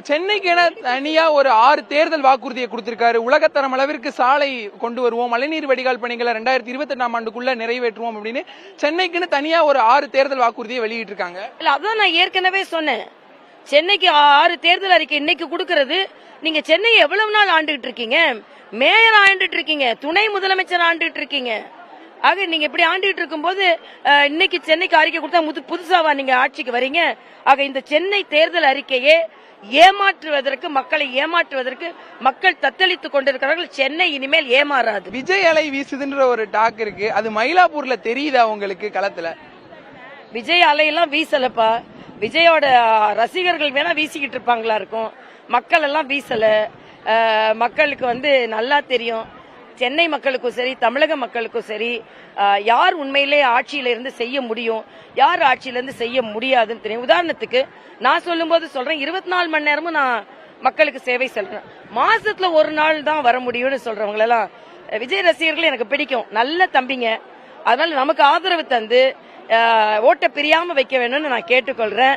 சென்னைக்கு என தனியா ஒரு 6 தேர்தல் வாக்குறுதியை கொடுத்திருக்காரு. உலகத்தரம் அளவிற்கு சாலை கொண்டு வருவோம், மழைநீர் வடிகால் பணிகளை 2028ஆம் ஆண்டுக்குள்ள நிறைவேற்றுவோம் அப்படின்னு சென்னைக்குன்னு தனியா ஒரு 6 தேர்தல் வாக்குறுதியை வெளியிட்டு இருக்காங்க. இல்ல அதான் நான் ஏற்கனவே சொன்னேன். சென்னைக்கு 6 தேர்தல் அறிக்கை இன்னைக்கு கொடுக்கறது. நீங்க சென்னையை எவ்வளவு நாள் ஆண்டுகிட்டு இருக்கீங்க? மேயர் ஆண்டுட்டு இருக்கீங்க, துணை முதலமைச்சர் ஆண்டுட்டு இருக்கீங்க. ஆக நீங்க இப்படி ஆண்டுகிட்டு இருக்கும்போது இன்னைக்கு சென்னைக்கு அறிக்கை கொடுத்தா புதுசாவா நீங்க ஆட்சிக்கு வரீங்க? ஆக இந்த சென்னை தேர்தல் அறிக்கையே ஏமாற்றுவதற்கு, மக்களை ஏமாற்றுவதற்கு மக்கள் தத்தளித்துக் கொண்டிருக்கிறார்கள். சென்னை இனிமேல் ஏமாறாது. விஜய் அலை வீசுதுன்ற ஒரு டாக் இருக்கு, அது மயிலாப்பூர்ல தெரியுதா உங்களுக்கு? களத்துல விஜய் அலையெல்லாம் வீசலப்பா. விஜயோட ரசிகர்கள் வேணா வீசிக்கிட்டு இருப்பாங்களா இருக்கும், மக்கள் எல்லாம் வீசல. மக்களுக்கு நல்லா தெரியும். சென்னை மக்களுக்கும் சரி, தமிழக மக்களுக்கும் சரி, யார் உண்மையிலே ஆட்சியில இருந்து செய்ய முடியும், யார் ஆட்சியில இருந்து செய்ய முடியாதுன்னு தெரியும். உதாரணத்துக்கு நான் சொல்லும் போது சொல்றேன், 24 மணி நேரமும் நான் மக்களுக்கு சேவை சொல்றேன். மாசத்துல ஒரு நாள் தான் வர முடியும்னு சொல்றவங்க எல்லாம் விஜய் ரசிகர்கள் எனக்கு பிடிக்கும், நல்ல தம்பிங்க. அதனால நமக்கு ஆதரவு தந்து ஓட்ட பிரியாம வைக்க வேணும்னு நான் கேட்டுக்கொள்றேன்.